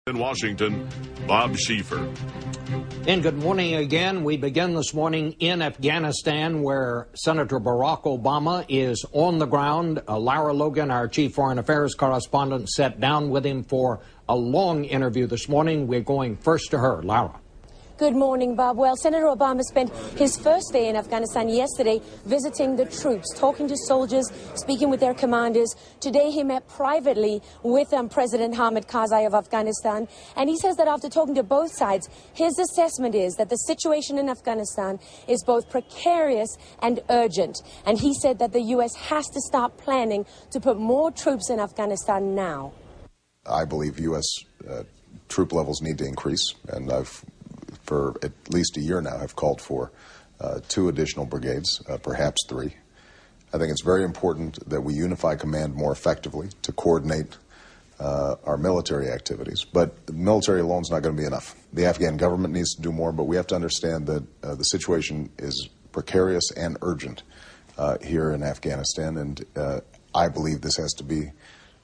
In Washington, Bob Schieffer. And good morning again. We begin this morning in Afghanistan, where Senator Barack Obama is on the ground. Lara Logan, our chief foreign affairs correspondent, sat down with him for a long interview this morning. We're going first to her. Lara. Good morning, Bob. Well, Senator Obama spent his first day in Afghanistan yesterday visiting the troops, talking to soldiers, speaking with their commanders. Today he met privately with President Hamid Karzai of Afghanistan, and he says that after talking to both sides, his assessment is that the situation in Afghanistan is both precarious and urgent. And he said that the U.S. has to start planning to put more troops in Afghanistan now. I believe U.S. Troop levels need to increase, and for at least a year now, have called for 2 additional brigades, perhaps 3. I think it's very important that we unify command more effectively to coordinate our military activities. But the military alone is not going to be enough. The Afghan government needs to do more, but we have to understand that the situation is precarious and urgent here in Afghanistan, and I believe this has to be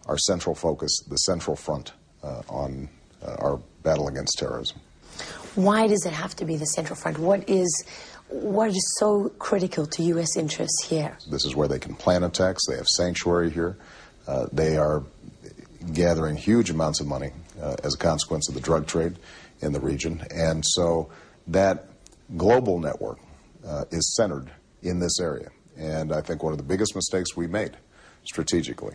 our central focus, the central front on our battle against terrorism. Why does it have to be the central front? What is so critical to U.S. interests here? This is where they can plan attacks. They have sanctuary here. They are gathering huge amounts of money as a consequence of the drug trade in the region. And so that global network is centered in this area. And I think one of the biggest mistakes we made strategically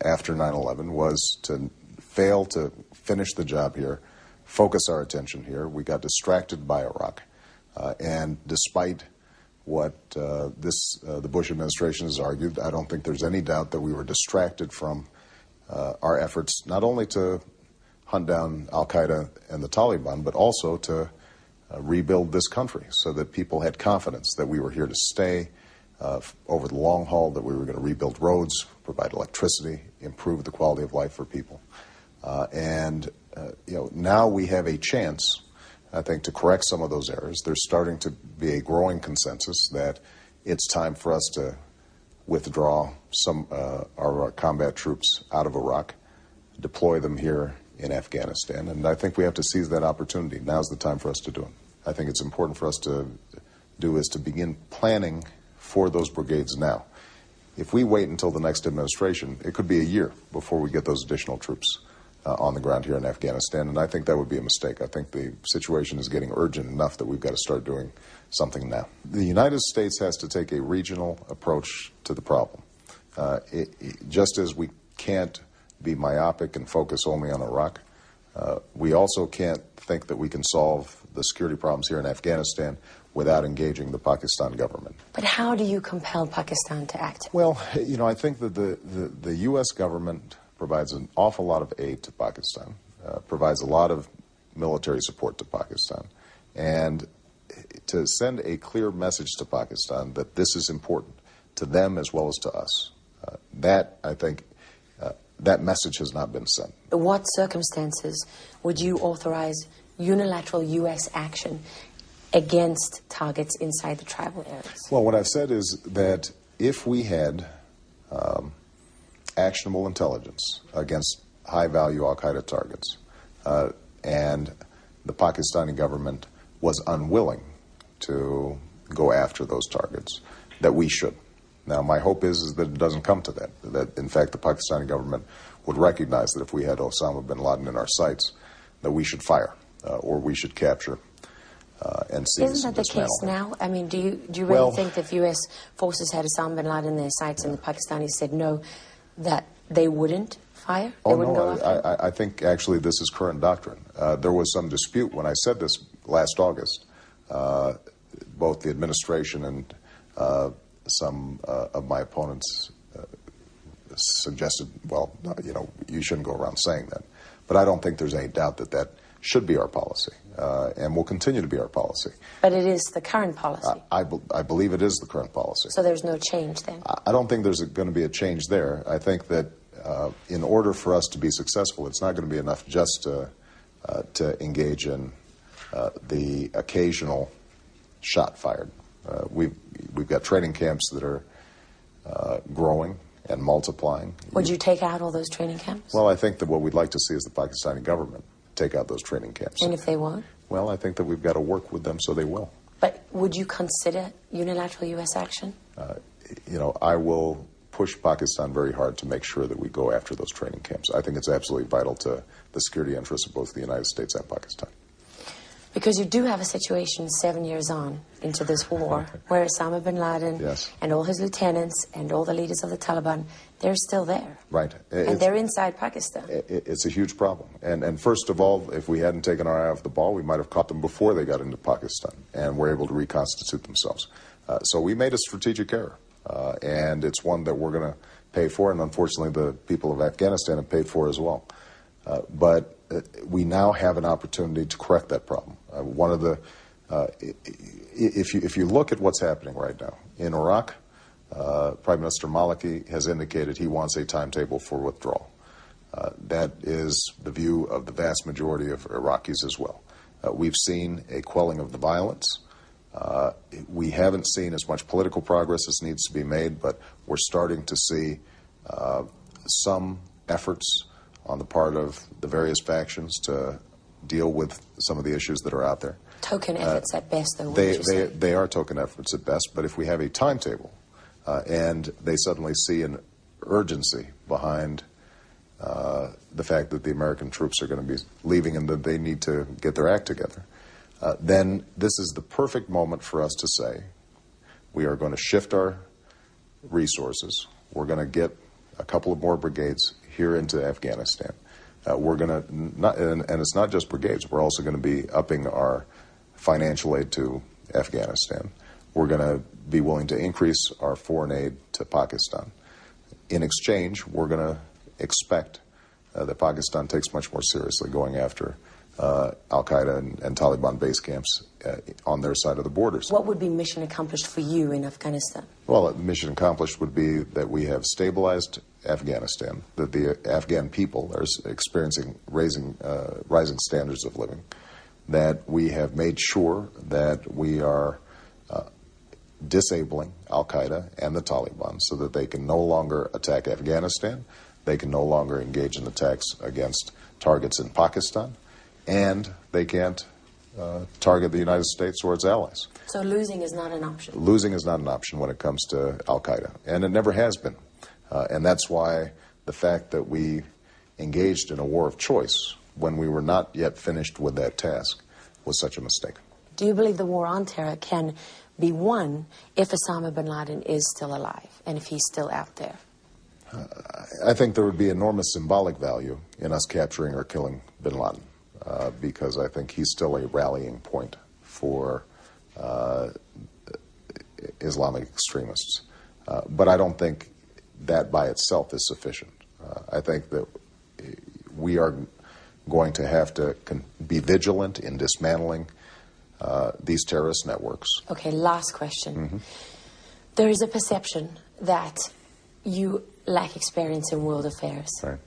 after 9/11 was to fail to finish the job here, focus our attention here. We got distracted by Iraq. And despite what the Bush administration has argued, I don't think there's any doubt that we were distracted from our efforts not only to hunt down al-Qaeda and the Taliban, but also to rebuild this country so that people had confidence that we were here to stay over the long haul, that we were going to rebuild roads, provide electricity, improve the quality of life for people. Now we have a chance, I think, to correct some of those errors. There's starting to be a growing consensus that it's time for us to withdraw some our combat troops out of Iraq, deploy them here in Afghanistan, and I think we have to seize that opportunity. Now's the time for us to do it. I think it's important for us to do is to begin planning for those brigades now. If we wait until the next administration, it could be a year before we get those additional troops on the ground here in Afghanistan, and I think that would be a mistake. I think the situation is getting urgent enough that we've got to start doing something now. The United States has to take a regional approach to the problem. Just as we can't be myopic and focus only on Iraq, we also can't think that we can solve the security problems here in Afghanistan without engaging the Pakistan government. But how do you compel Pakistan to act? Well, I think that the U.S. government provides an awful lot of aid to Pakistan, provides a lot of military support to Pakistan, and to send a clear message to Pakistan that this is important to them as well as to us. I think, that message has not been sent. In what circumstances would you authorize unilateral U.S. action against targets inside the tribal areas? Well, what I've said is that if we had actionable intelligence against high-value al-Qaeda targets, and the Pakistani government was unwilling to go after those targets, that we should. Now, my hope is that it doesn't come to that in fact the Pakistani government would recognize that if we had Osama bin Laden in our sights, that we should fire, or we should capture and seize. Isn't that the case now? I mean, do you really think that if U.S. forces had Osama bin Laden in their sights and the Pakistanis said no, that they wouldn't fire? They wouldn't go after? I think actually this is current doctrine. There was some dispute when I said this last August. Both the administration and some of my opponents suggested, well, you shouldn't go around saying that. But I don't think there's any doubt that that should be our policy, and will continue to be our policy. But it is the current policy? I believe it is the current policy. So there's no change then? I don't think there's going to be a change there. I think that in order for us to be successful, it's not going to be enough just to engage in the occasional shot fired. We've got training camps that are growing and multiplying. Would you take out all those training camps? Well, I think that what we'd like to see is the Pakistani government take out those training camps. And if they won't? Well, I think that we've got to work with them so they will. But would you consider unilateral U.S. action? You know, I will push Pakistan very hard to make sure that we go after those training camps. I think it's absolutely vital to the security interests of both the United States and Pakistan. Because you do have a situation 7 years on into this war where Osama bin Laden and all his lieutenants and all the leaders of the Taliban, they're still there. Right. And they're inside Pakistan. It's a huge problem. And first of all, if we hadn't taken our eye off the ball, we might have caught them before they got into Pakistan and were able to reconstitute themselves. So we made a strategic error. And it's one that we're going to pay for, and unfortunately the people of Afghanistan have paid for as well. But we now have an opportunity to correct that problem. One of the, if you look at what's happening right now in Iraq, Prime Minister Maliki has indicated he wants a timetable for withdrawal. That is the view of the vast majority of Iraqis as well. We've seen a quelling of the violence. We haven't seen as much political progress as needs to be made, but we're starting to see some efforts on the part of the various factions to deal with some of the issues that are out there. Token efforts at best, though. They are token efforts at best, but if we have a timetable and they suddenly see an urgency behind the fact that the American troops are going to be leaving and that they need to get their act together, then this is the perfect moment for us to say, we are going to shift our resources. We're going to get a couple of more brigades here into Afghanistan. We're going to, and it's not just brigades, we're also going to be upping our financial aid to Afghanistan. We're going to be willing to increase our foreign aid to Pakistan. In exchange, we're going to expect that Pakistan takes much more seriously going after Al-Qaeda and Taliban base camps on their side of the borders. What would be mission accomplished for you in Afghanistan? Well, mission accomplished would be that we have stabilized Afghanistan, that the Afghan people are experiencing rising standards of living, that we have made sure that we are disabling Al-Qaeda and the Taliban so that they can no longer attack Afghanistan, they can no longer engage in attacks against targets in Pakistan, and they can't target the United States or its allies. So losing is not an option? Losing is not an option when it comes to Al-Qaeda, and it never has been. And that's why the fact that we engaged in a war of choice when we were not yet finished with that task was such a mistake. Do you believe the war on terror can be won if Osama bin Laden is still alive and if he's still out there? I think there would be enormous symbolic value in us capturing or killing bin Laden. Because I think he's still a rallying point for Islamic extremists. But I don't think that by itself is sufficient. I think that we are going to have to be vigilant in dismantling these terrorist networks. Okay, last question. There is a perception that you lack experience in world affairs. Right.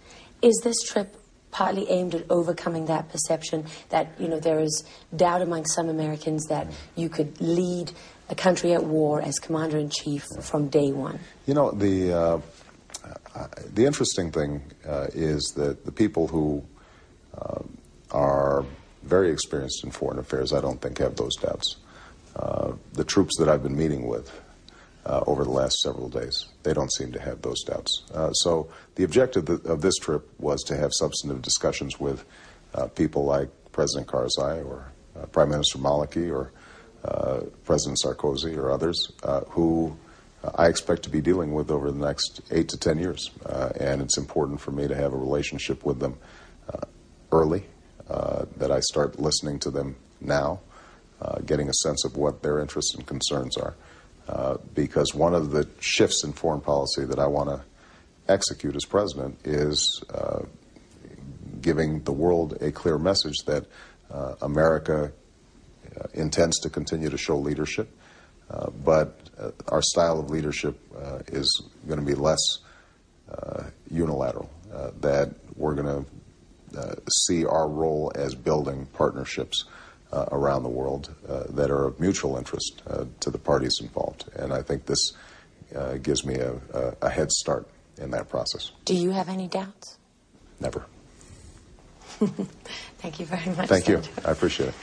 Is this trip partly aimed at overcoming that perception that, you know, there is doubt among some Americans that you could lead a country at war as commander-in-chief from day one? You know, the interesting thing is that the people who are very experienced in foreign affairs, I don't think have those doubts. The troops that I've been meeting with over the last several days, they don't seem to have those doubts. So the objective of this trip was to have substantive discussions with people like President Karzai or Prime Minister Maliki or President Sarkozy or others who I expect to be dealing with over the next 8 to 10 years. And it's important for me to have a relationship with them early, that I start listening to them now, getting a sense of what their interests and concerns are. Because one of the shifts in foreign policy that I want to execute as president is giving the world a clear message that America intends to continue to show leadership, but our style of leadership is going to be less unilateral, that we're going to see our role as building partnerships around the world that are of mutual interest to the parties involved. And I think this gives me a head start in that process. Do you have any doubts? Never. Thank you very much. Thank you. Senator. I appreciate it.